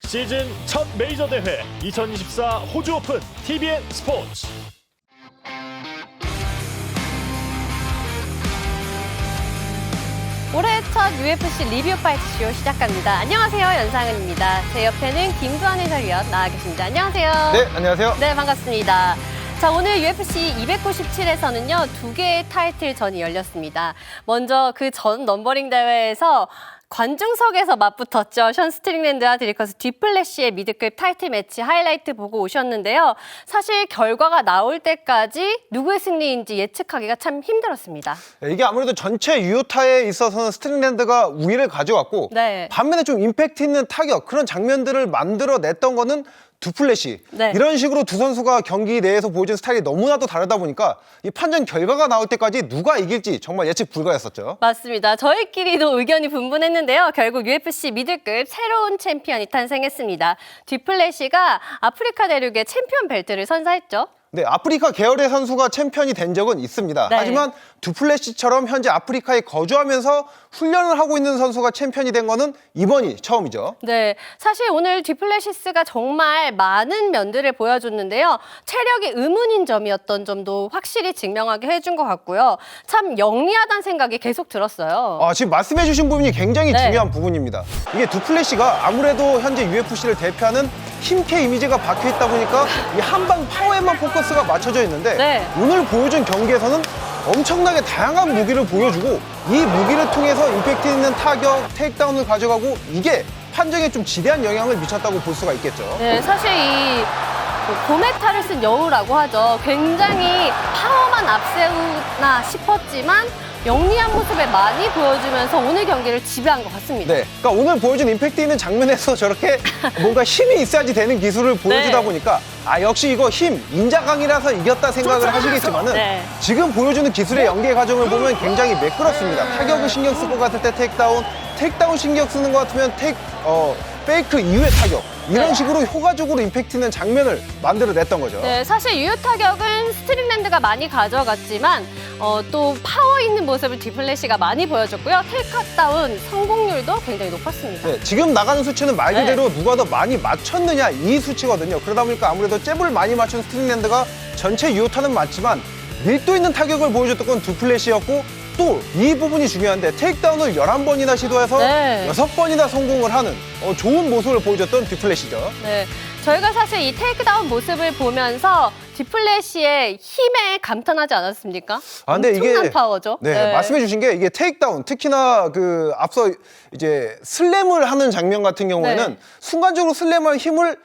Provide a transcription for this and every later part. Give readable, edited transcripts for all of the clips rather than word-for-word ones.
시즌 첫 메이저 대회 2024 호주 오픈 TVN 스포츠. 올해 첫 UFC 리뷰 파이트 쇼 시작합니다. 안녕하세요, 연상은입니다. 제 옆에는 김두한 해설위원 나와 계십니다. 안녕하세요. 네, 안녕하세요. 네, 반갑습니다. 자, 오늘 UFC 297에서는요, 두 개의 타이틀전이 열렸습니다. 먼저 그 전 넘버링 대회에서 관중석에서 맞붙었죠. 션 스트링랜드와 드리커스 듀플래시의 미드급 타이틀 매치 하이라이트 보고 오셨는데요. 사실 결과가 나올 때까지 누구의 승리인지 예측하기가 참 힘들었습니다. 이게 아무래도 전체 유효타에 있어서는 스트링랜드가 우위를 가져왔고 네. 반면에 좀 임팩트 있는 타격, 그런 장면들을 만들어냈던 거는 두플래시. 네. 이런 식으로 두 선수가 경기 내에서 보여준 스타일이 너무나도 다르다 보니까 이 판정 결과가 나올 때까지 누가 이길지 정말 예측 불가였었죠. 맞습니다. 저희끼리도 의견이 분분했는데요. 결국 UFC 미들급 새로운 챔피언이 탄생했습니다. 듀플래시가 아프리카 대륙의 챔피언 벨트를 선사했죠. 네, 아프리카 계열의 선수가 챔피언이 된 적은 있습니다. 네. 하지만 두플래시처럼 현재 아프리카에 거주하면서 훈련을 하고 있는 선수가 챔피언이 된 거는 이번이 처음이죠. 네, 사실 오늘 듀플래시스가 정말 많은 면들을 보여줬는데요. 체력이 의문인 점이었던 점도 확실히 증명하게 해준 것 같고요. 참 영리하다는 생각이 계속 들었어요. 지금 말씀해주신 부분이 굉장히 네. 중요한 부분입니다. 이게 두플래시가 아무래도 현재 UFC를 대표하는 힘캐 이미지가 박혀있다 보니까 이 한방 파워에만 포커스가 맞춰져 있는데 네. 오늘 보여준 경기에서는 엄청나게 다양한 무기를 보여주고 이 무기를 통해서 임팩트 있는 타격, 테이크다운을 가져가고 이게 판정에 좀 지대한 영향을 미쳤다고 볼 수가 있겠죠. 네, 사실 이 도메타를 쓴 여우라고 하죠. 굉장히 파워만 앞세우나 싶었지만 영리한 모습을 많이 보여주면서 오늘 경기를 지배한 것 같습니다. 네, 그러니까 오늘 보여준 임팩트 있는 장면에서 저렇게 뭔가 힘이 있어야지 되는 기술을 보여주다 네. 보니까 역시 이거 힘, 인자강이라서 이겼다 생각을 하시겠지만은 네. 지금 보여주는 기술의 연계 과정을 보면 굉장히 매끄럽습니다. 타격을 신경 쓸 것 같을 때 테이크다운 신경 쓰는 것 같으면 페이크 이후의 타격 이런 네. 식으로 효과적으로 임팩트 있는 장면을 만들어냈던 거죠. 네, 사실 유효 타격은 스트링랜드가 많이 가져갔지만 또 파워 있는 모습을 듀플래시가 많이 보여줬고요. 테이크다운 성공률도 굉장히 높았습니다. 네, 지금 나가는 수치는 말 네. 그대로 누가 더 많이 맞췄느냐 이 수치거든요. 그러다 보니까 아무래도 잽을 많이 맞춘 스트링랜드가 전체 유효타는 맞지만 밀도 있는 타격을 보여줬던 건 두플래시였고 또 이 부분이 중요한데 테이크다운을 11번이나 시도해서 네. 6번이나 성공을 하는 좋은 모습을 보여줬던 듀플래시죠. 네, 저희가 사실 이 테이크다운 모습을 보면서 듀플래시의 힘에 감탄하지 않았습니까? 근데 엄청난 파워죠. 네, 말씀해 주신 게 이게 테이크다운, 특히나 그 앞서 이제 슬램을 하는 장면 같은 경우에는 네. 순간적으로 슬램할 힘을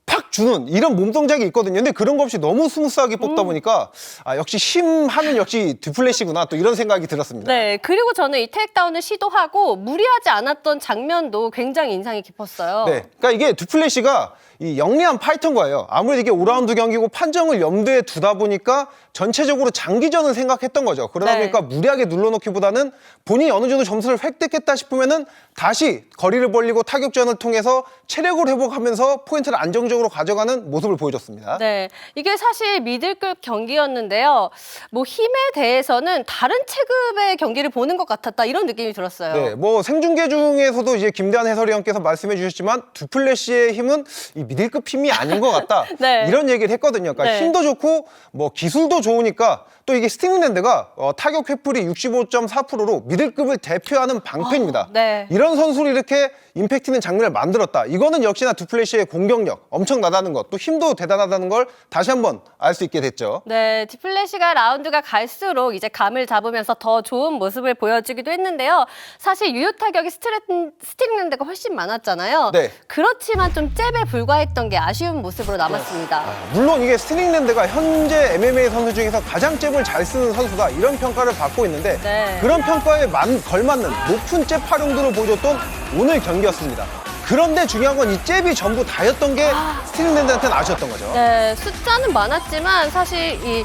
팍 주는 이런 몸 동작이 있거든요. 근데 그런 거 없이 너무 스무스하게 뽑다 보니까 역시 힘하면 역시 듀플래시구나 또 이런 생각이 들었습니다. 네, 그리고 저는 이 테이크다운을 시도하고 무리하지 않았던 장면도 굉장히 인상이 깊었어요. 네, 그러니까 이게 두플래시가 이 영리한 파이터인 거예요. 아무래도 이게 5라운드 경기고 판정을 염두에 두다 보니까 전체적으로 장기전을 생각했던 거죠. 그러다 네. 보니까 무리하게 눌러놓기보다는 본인이 어느 정도 점수를 획득했다 싶으면은 다시 거리를 벌리고 타격전을 통해서 체력을 회복하면서 포인트를 안정적으로 가져가는 모습을 보여줬습니다. 네, 이게 사실 미들급 경기였는데요. 뭐 힘에 대해서는 다른 체급의 경기를 보는 것 같았다 이런 느낌이 들었어요. 네, 뭐 생중계 중에서도 이제 김대한 해설위원께서 말씀해 주셨지만 두플래시의 힘은 이 미들급 힘이 아닌 것 같다. 네. 이런 얘기를 했거든요. 그러니까 네. 힘도 좋고 뭐 기술도 좋으니까 또 이게 스팅랜드가 타격 회풀이 65.4%로 미들급을 대표하는 방패입니다. 네. 이런 선수를 이렇게 임팩트 있는 장면을 만들었다. 이거는 역시나 두플래시의 공격력 엄청나다는 것, 또 힘도 대단하다는 걸 다시 한번 알 수 있게 됐죠. 네, 듀플래시가 라운드가 갈수록 이제 감을 잡으면서 더 좋은 모습을 보여주기도 했는데요. 사실 유효 타격이 스트링랜드가 훨씬 많았잖아요. 네. 그렇지만 좀 잽에 불과했던 게 아쉬운 모습으로 남았습니다. 물론 이게 스팅랜드가 현재 MMA 선수 중에서 가장 잽을 잘 쓰는 선수다 이런 평가를 받고 있는데 네. 그런 평가에 걸맞는 높은 잽 활용도를 보여줬던 오늘 경기였습니다. 그런데 중요한 건 이 잽이 전부 다였던 게 스팅랜드한테는 아쉬웠던 거죠. 네, 숫자는 많았지만 사실 이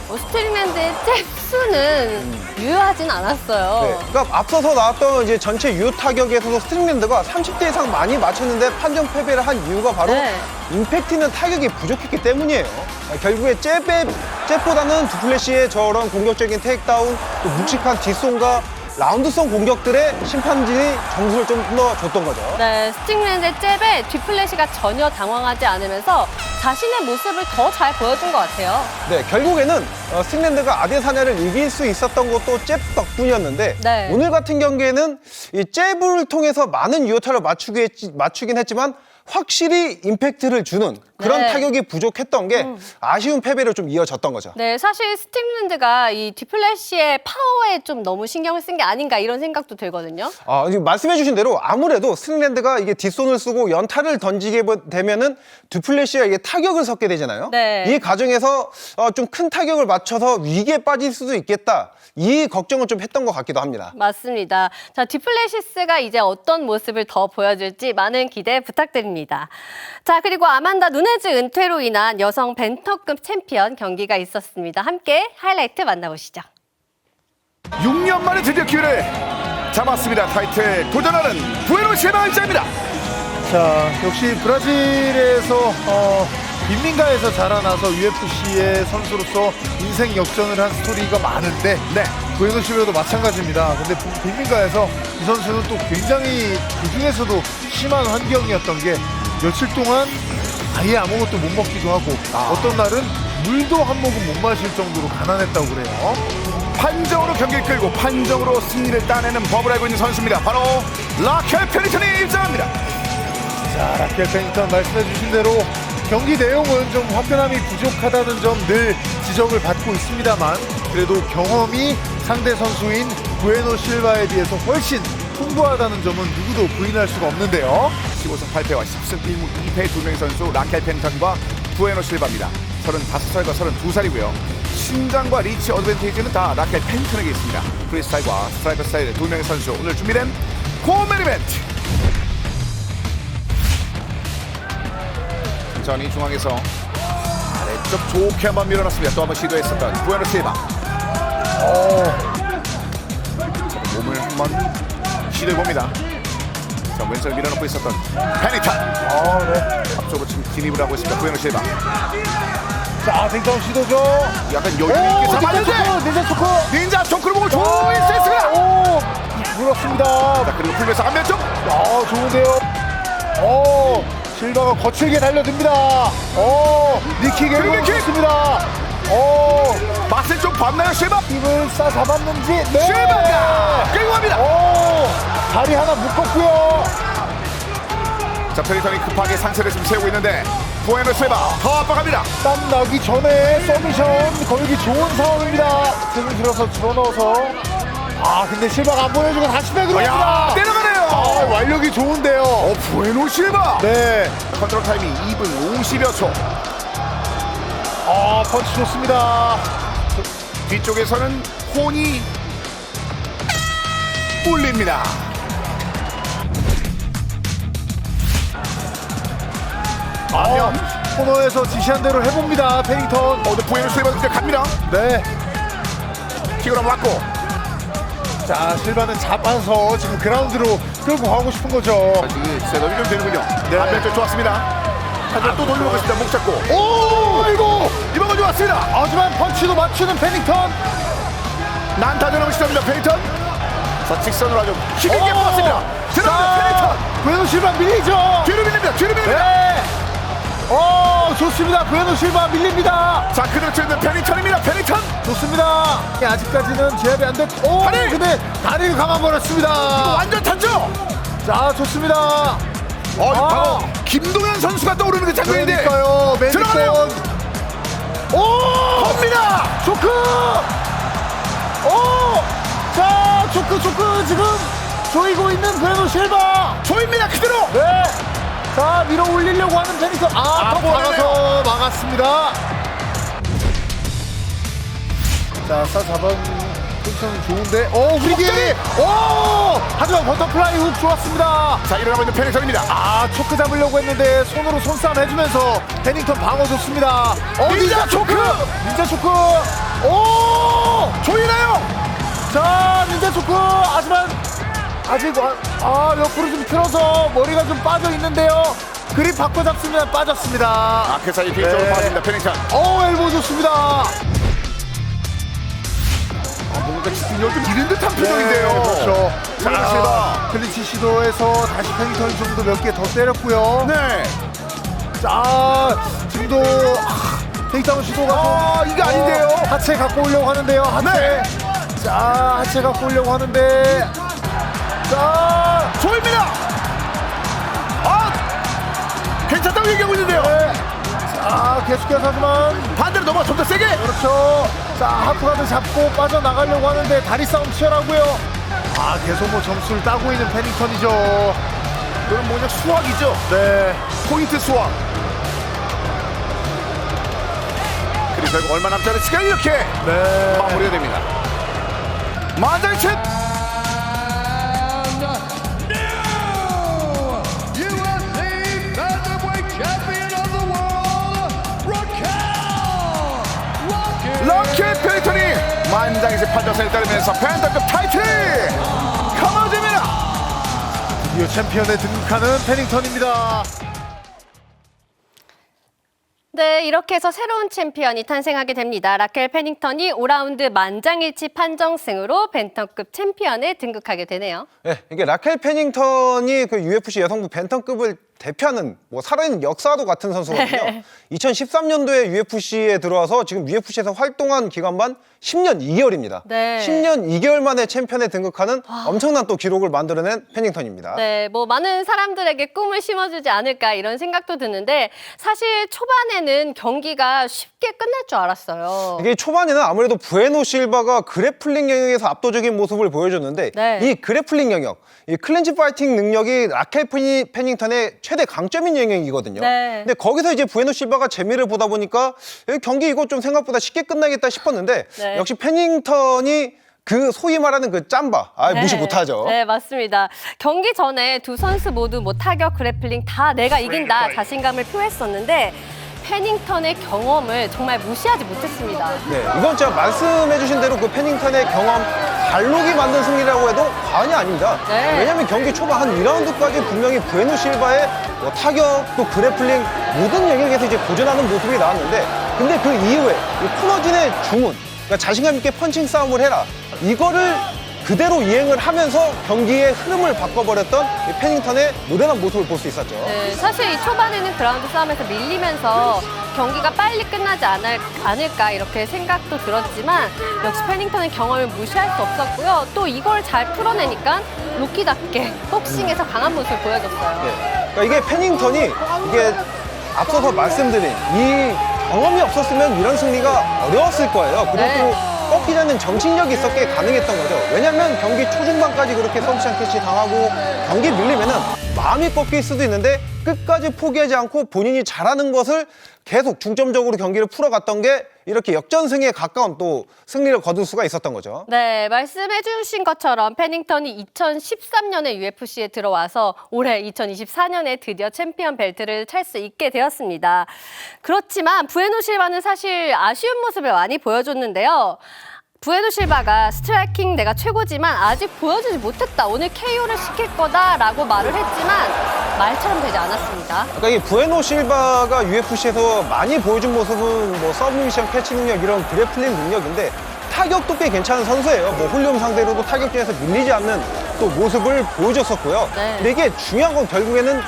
스트링랜드의 잽 수는 유효하진 않았어요. 네, 그러니까 앞서서 나왔던 이제 전체 유효 타격에서도 스트링랜드가 30대 이상 많이 맞췄는데 판정 패배를 한 이유가 바로 네. 임팩트 있는 타격이 부족했기 때문이에요. 결국에 잽보다는 두플래시의 저런 공격적인 테이크다운, 또 묵직한 뒷손과 라운드성 공격들에 심판진이 점수를 좀 더 줬던 거죠. 네, 스팅랜드의 잽에 뒷플래시가 전혀 당황하지 않으면서 자신의 모습을 더 잘 보여준 것 같아요. 네, 결국에는 스팅랜드가 아데사냐를 이길 수 있었던 것도 잽 덕분이었는데 네. 오늘 같은 경기에는 이 잽을 통해서 많은 유효타를 맞추긴 했지만 확실히 임팩트를 주는 그런 네. 타격이 부족했던 게 아쉬운 패배로 좀 이어졌던 거죠. 네, 사실 스팅랜드가 이 뒷플래시의 파워에 좀 너무 신경을 쓴 게 아닌가 이런 생각도 들거든요. 말씀해주신 대로 아무래도 스팅랜드가 이게 뒷손을 쓰고 연타를 던지게 되면은 뒷플래시가 이게 타격을 섞게 되잖아요. 네. 이 과정에서 좀 큰 타격을 맞춰서 위기에 빠질 수도 있겠다. 이 걱정을 좀 했던 것 같기도 합니다. 맞습니다. 자, 뒷플래시스가 이제 어떤 모습을 더 보여줄지 많은 기대 부탁드립니다. 자, 그리고 아만다 누네즈 은퇴로 인한 여성 벤터급 챔피언 경기가 있었습니다. 함께 하이라이트 만나보시죠. 6년 만에 드디어 기회를 잡았습니다. 타이틀 도전하는 부에노 실바 입장입니다. 자, 역시 브라질에서 빈민가에서 자라나서 UFC의 선수로서 인생 역전을 한 스토리가 많은데 네. 부에노 실바도 마찬가지입니다. 근데 빈민가에서 이 선수는 또 굉장히 그중에서도 심한 환경이었던 게 며칠 동안 아예 아무것도 못 먹기도 하고 어떤 날은 물도 한 모금 못 마실 정도로 가난했다고 그래요. 판정으로 경기를 끌고 판정으로 승리를 따내는 법을 알고 있는 선수입니다. 바로 라켈 페니턴이 입장합니다. 자, 라켈 페니턴 말씀해 주신 대로 경기 내용은 좀 화끈함이 부족하다는 점 늘 지적을 받고 있습니다만 그래도 경험이 상대 선수인 부에노 실바에 비해서 훨씬 풍부하다는 점은 누구도 부인할 수가 없는데요. 15승 8패와 10승 1무 2패 두 명의 선수 라켈 페니턴과 부에노 실바입니다. 35살과 32살이고요. 신장과 리치 어드밴티지는 다 라켈 페니턴에게 있습니다. 프리스타일과 스트라이커 스타일의 두 명의 선수 오늘 준비된 코멘 이벤트. 천천히 중앙에서 아래쪽 좋게 한번 밀어넣습니다. 또 한번 시도했었던 부에노 실바. 몸을 한번 시도해봅니다. 자, 왼손을 밀어넣고 있었던 페니턴. 네. 앞쪽으로 지금 진입을 하고 있습니다. 부에노 실바. 자, 탱다운 시도죠. 약간 여유 있게 잡았는데 닌자 초크. 닌자 초크를 보고 좋은 센스가. 오, 물었습니다. 자, 그리고 풀면서 안면쪽. 좋은데요. 실바가 거칠게 달려듭니다. 니킥 엘보우 킥! 좋습니다. 맛을 좀 봤나요 실바? 힘을 싸잡았는지. 네. 실바가 끌고 갑니다. 다리 하나 묶었고요. 자, 페니턴이 급하게 상체를 좀 세우고 있는데 부에노 실바 더 압박합니다. 땀 나기 전에 서미션 걸기 좋은 상황입니다. 등을 들어서 집어넣어서. 근데 실바가 안 보내주고 다시 백으로 야, 갑니다. 내려가네요. 완력이 좋은데요. 부에노 실바. 네. 컨트롤 타이밍 2분 50여 초. 펀치 좋습니다. 뒤쪽에서는 혼이 울립니다. 코너에서 지시한 대로 해봅니다. 페니턴. 근데 부에노 실바 그때 갑니다. 네. 킥을 한번 맞고. 자, 실바는 잡아서 지금 그라운드로 끌고 가고 싶은 거죠. 지금 셋업이 좀 되는군요. 네. 안면쪽 좋았습니다. 하지만 또 돌려보고 있습니다. 목 잡고. 이번 건 좋았습니다. 하지만 펀치도 맞추는 페니턴. 난타전을 시도합니다. 페니턴. 자, 직선으로 아주 힘있게 뽑았습니다. 들어갑니다. 페니턴. 부에노 실바 밀리죠. 뒤로 밀립니다. 뒤로 밀립니다. 네. 좋습니다. 부에노 실바 밀립니다. 자, 그대로 치는 페니턴입니다. 페니턴. 좋습니다. 아직까지는 제압이 안 됐고. 다리! 근데 다리를 감아버렸습니다. 완전 탄죠. 자, 좋습니다. 바로 김동현 선수가 떠오르는 그 장면인데. 그러니까요. 들어가네요. 겁니다. 초크. 자, 초크 지금 조이고 있는 부에노 실바. 조입니다. 그대로. 네. 자, 밀어 올리려고 하는 페니턴. 턱 박아서 막았습니다. 자, 싸잡은 포지션은 좋은데. 후리기. 하지만 버터플라이 훅 좋았습니다. 자, 일어나고 있는 페니턴입니다. 초크 잡으려고 했는데 손으로 손싸움 해주면서 페닝턴 방어 좋습니다. 닌자 초크! 닌자 초크. 조이나요. 자, 닌자 초크. 하지만 아직 옆으로 좀 틀어서 머리가 좀 빠져 있는데요. 그립 바꿔 잡습니다. 빠졌습니다. 그 사이 뒤쪽으로 네. 빠집니다. 페니턴. 엘보 좋습니다. 뭔가 집중력을 좀 잃은 듯한 표정인데요. 네, 그렇죠. 자, 실바. 클린치 시도에서 다시 패닝턴이 좀 더 몇 개 더 때렸고요. 네. 자, 지금도 테이크다운 시도가 좀 이게 아닌데요. 하체 갖고 오려고 하는데요. 하체. 네. 자, 하체 갖고 오려고 하는데. 자, 조입니다. 괜찮다고 얘기하고 있는데요. 네. 자, 계속해서 하지만 반대로 넘어가 좀 더 세게. 그렇죠. 자, 하프가드 잡고 빠져나가려고 하는데 다리 싸움 치열하고요. 계속 뭐 점수를 따고 있는 패닝턴이죠. 그럼 뭐냐 수학이죠. 네. 포인트 수학. 그리고 결국 얼마 남지 않은 시간 이렇게 네. 마무리가 됩니다. 만장일치. 럭키 페이턴이 만장일치 판정선에 따르면서 펜타급 타이틀이 가져집니다. 드디어 챔피언에 등극하는 패닝턴입니다. 네, 이렇게 해서 새로운 챔피언이 탄생하게 됩니다. 라켈 페닝턴이 5라운드 만장일치 판정승으로 벤턴급 챔피언에 등극하게 되네요. 네, 이게 라켈 페닝턴이 그 UFC 여성부 벤턴급을 대표하는 뭐 살아있는 역사도 같은 선수거든요. 네. 2013년도에 UFC에 들어와서 지금 UFC에서 활동한 기간만 10년 2개월입니다. 네. 10년 2개월 만에 챔피언에 등극하는 엄청난 또 기록을 만들어낸 페닝턴입니다. 네, 뭐 많은 사람들에게 꿈을 심어주지 않을까 이런 생각도 드는데 사실 초반에는 경기가 쉽게 끝날 줄 알았어요. 이게 초반에는 아무래도 부에노 실바가 그래플링 영역에서 압도적인 모습을 보여줬는데 네. 이 그래플링 영역, 이 클린치 파이팅 능력이 라켈 페닝턴의 최대 강점인 영역이거든요. 네. 근데 거기서 이제 부에노 실바가 재미를 보다 보니까 경기 이거 좀 생각보다 쉽게 끝나겠다 싶었는데 네. 역시 페닝턴이 그 소위 말하는 그 짬바, 무시 못하죠. 네, 맞습니다. 경기 전에 두 선수 모두 뭐 타격, 그래플링 다 내가 이긴다 자신감을 표했었는데 페닝턴의 경험을 정말 무시하지 못했습니다. 네, 이건 제가 말씀해주신 대로 그 페닝턴의 경험, 발록이 만든 승리라고 해도 과언이 아닙니다. 네. 왜냐하면 경기 초반 한 2라운드까지 분명히 부에노 실바의 뭐 타격, 또 그래플링 모든 영역에서 이제 도전하는 모습이 나왔는데 근데 그 이후에 이 코너진의 주문, 그러니까 자신감 있게 펀칭 싸움을 해라. 이거를 그대로 이행을 하면서 경기의 흐름을 바꿔버렸던 이 페닝턴의 노련한 모습을 볼 수 있었죠. 네, 사실 이 초반에는 그라운드 싸움에서 밀리면서 경기가 빨리 끝나지 않을까 이렇게 생각도 들었지만 역시 페닝턴의 경험을 무시할 수 없었고요. 또 이걸 잘 풀어내니까 로키답게 복싱에서 강한 모습을 보여줬어요. 네. 그러니까 이게 페닝턴이 이게 앞서서 말씀드린 이 경험이 없었으면 이런 승리가 어려웠을 거예요. 그리고 네. 또 꺾이지 않는 정신력이 있었기에 가능했던 거죠. 왜냐하면 경기 초중반까지 그렇게 서브샷 캐치 당하고 경기 밀리면은 마음이 꺾일 수도 있는데 끝까지 포기하지 않고 본인이 잘하는 것을 계속 중점적으로 경기를 풀어갔던 게 이렇게 역전승에 가까운 또 승리를 거둘 수가 있었던 거죠. 네, 말씀해 주신 것처럼 페닝턴이 2013년에 UFC에 들어와서 올해 2024년에 드디어 챔피언 벨트를 찰 수 있게 되었습니다. 그렇지만 부에노 실바는 사실 아쉬운 모습을 많이 보여줬는데요. 부에노 실바가 스트라이킹 내가 최고지만 아직 보여주지 못했다. 오늘 KO를 시킬 거다라고 말을 했지만 말처럼 되지 않았습니다. 그러니까 이 부에노 실바가 UFC에서 많이 보여준 모습은 뭐 서브미션 캐치 능력 이런 그래플링 능력인데 타격도 꽤 괜찮은 선수예요. 뭐 홀리움 상대로도 타격전에서 밀리지 않는 또 모습을 보여줬었고요. 네. 근데 이게 중요한 건 결국에는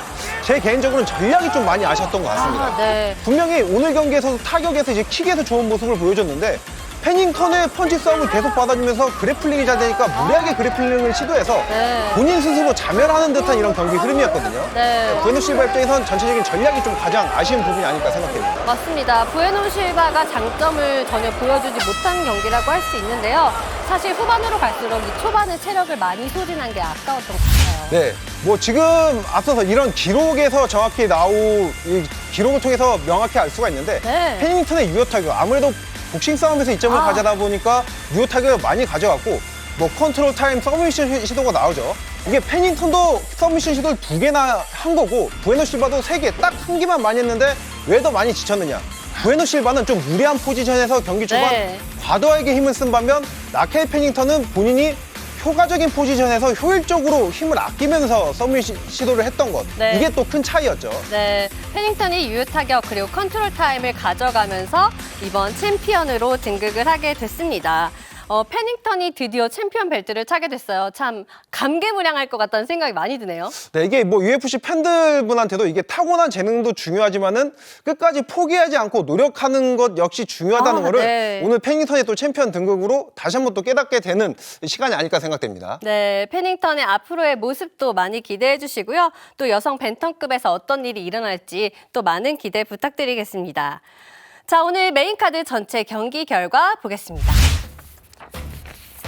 제 개인적으로는 전략이 좀 많이 아쉬웠던 것 같습니다. 네. 분명히 오늘 경기에서도 타격에서 이제 킥에서 좋은 모습을 보여줬는데 페닝턴의 펀치 싸움을 계속 받아주면서 그래플링이 잘 되니까 무리하게 그래플링을 시도해서 네. 본인 스스로 자멸하는 듯한 이런 경기 흐름이었거든요. 네. 부에노 실바 입장에선 전체적인 전략이 좀 가장 아쉬운 부분이 아닐까 생각됩니다. 맞습니다. 부에노 실바가 장점을 전혀 보여주지 못한 경기라고 할 수 있는데요. 사실 후반으로 갈수록 이 초반에 체력을 많이 소진한 게 아까웠던 것 같아요. 네, 뭐 지금 앞서서 이런 기록에서 정확히 이 기록을 통해서 명확히 알 수가 있는데 네. 페닝턴의 유효 타격 아무래도 복싱 싸움에서 이점을 가져다 보니까 유효 타격을 많이 가져갔고 뭐 컨트롤 타임 서브미션 시도가 나오죠. 이게 페닝턴도 서브미션 시도를 2개나 한 거고 부에노 실바도 3개, 딱 1개만 많이 했는데 왜 더 많이 지쳤느냐. 부에노 실바는 좀 무리한 포지션에서 경기 초반 네. 과도하게 힘을 쓴 반면 라켈 페닝턴은 본인이 효과적인 포지션에서 효율적으로 힘을 아끼면서 서브미션 시도를 했던 것. 네. 이게 또 큰 차이였죠. 네, 페닝턴이 유효 타격 그리고 컨트롤 타임을 가져가면서 이번 챔피언으로 등극을 하게 됐습니다. 패닝턴이 드디어 챔피언 벨트를 차게 됐어요. 참 감개무량할 것 같다는 생각이 많이 드네요. 네, 이게 뭐 UFC 팬들분한테도 이게 타고난 재능도 중요하지만은 끝까지 포기하지 않고 노력하는 것 역시 중요하다는 거를 네. 오늘 패닝턴의 또 챔피언 등극으로 다시 한번 또 깨닫게 되는 시간이 아닐까 생각됩니다. 네, 패닝턴의 앞으로의 모습도 많이 기대해 주시고요. 또 여성 벤턴급에서 어떤 일이 일어날지 또 많은 기대 부탁드리겠습니다. 자, 오늘 메인카드 전체 경기 결과 보겠습니다.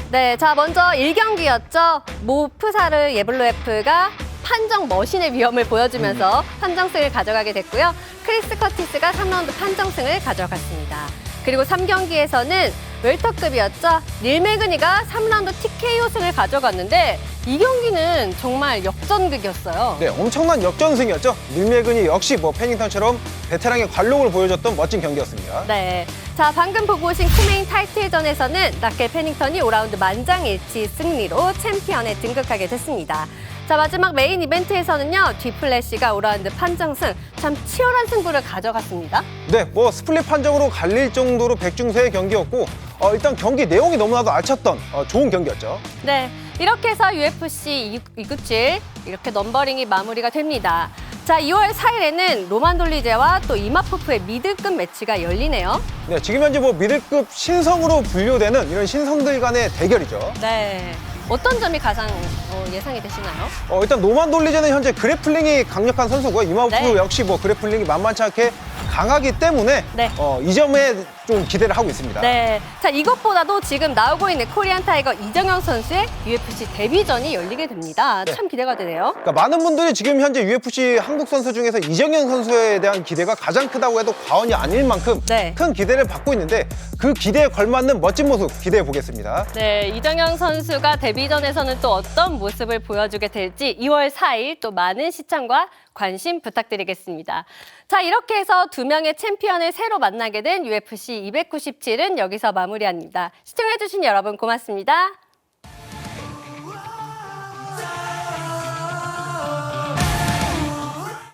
네, 자 먼저 1경기였죠. 모프사르 예블로에프가 판정 머신의 위험을 보여주면서 판정승을 가져가게 됐고요. 크리스 커티스가 3라운드 판정승을 가져갔습니다. 그리고 3경기에서는 웰터급이었죠. 닐 매그니가 3라운드 TKO 승을 가져갔는데 이 경기는 정말 역전극이었어요. 네, 엄청난 역전승이었죠. 닐 매그니 역시 뭐 패닝턴처럼 베테랑의 관록을 보여줬던 멋진 경기였습니다. 네. 자, 방금 보고 오신 코메인 타이틀전에서는 라켈 패닝턴이 5라운드 만장일치 승리로 챔피언에 등극하게 됐습니다. 자, 마지막 메인 이벤트에서는요. 디플래시가 5라운드 판정승, 참 치열한 승부를 가져갔습니다. 네, 뭐 스플릿 판정으로 갈릴 정도로 백중세의 경기였고 일단 경기 내용이 너무나도 알찼던 좋은 경기였죠. 네, 이렇게 해서 UFC 297 이렇게 넘버링이 마무리가 됩니다. 자, 2월 4일에는 로만 돌리제와 또 이마포프의 미들급 매치가 열리네요. 네, 지금 현재 뭐 미들급 신성으로 분류되는 이런 신성들 간의 대결이죠. 네, 어떤 점이 가장 예상이 되시나요? 일단 노만 돌리제는 현재 그래플링이 강력한 선수고요. 이마포프 네. 역시 뭐 그래플링이 만만치 않게 강하기 때문에 네. 이 점에 좀 기대를 하고 있습니다. 네, 자 이것보다도 지금 나오고 있는 코리안 타이거 이정현 선수의 UFC 데뷔전이 열리게 됩니다. 네. 참 기대가 되네요. 그러니까 많은 분들이 지금 현재 UFC 한국 선수 중에서 이정현 선수에 대한 기대가 가장 크다고 해도 과언이 아닐 만큼 네. 큰 기대를 받고 있는데 그 기대에 걸맞는 멋진 모습 기대해 보겠습니다. 네, 이정현 선수가 데뷔전에서는 또 어떤 모습을 보여주게 될지 2월 4일 또 많은 시청과 관심 부탁드리겠습니다. 자, 이렇게 해서 두 명의 챔피언을 새로 만나게 된 UFC 297은 여기서 마무리합니다. 시청해주신 여러분 고맙습니다.